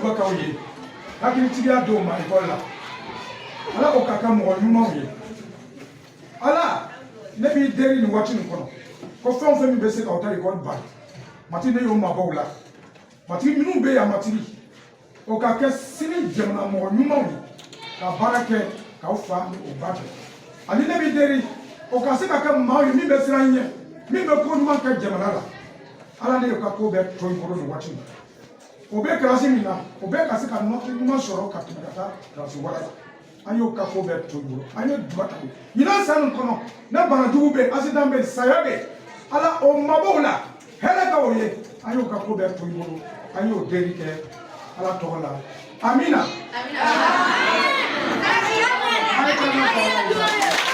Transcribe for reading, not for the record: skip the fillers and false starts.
bakaoye hakili tigiya do ma école la ala o kaka mo nyuma ye ala ne bi deri ni wati ni kono ko fon fe mi be se ka o ta école ba mati ne yo ma bawla mati minu be ya mati o ka ke sini jamana mo nyuma ye ka barake ka o fa o ba ali ne bi deri o ka se ka ka ma yo mi be sira nye mi be ko nyuma ka jamana la ala ne yo ka ko be to ngoro ni wati o be klasi mina o be ka se ka no nyuma soro ka tumata klasi wala ayo ka ko be to ngoro ayo dubata ina sanu kono na bana dubu be accident be sayabe ala o mabola hele ka oye ayo ka ko be to ngoro ayo deri ke ala to la amina amina amina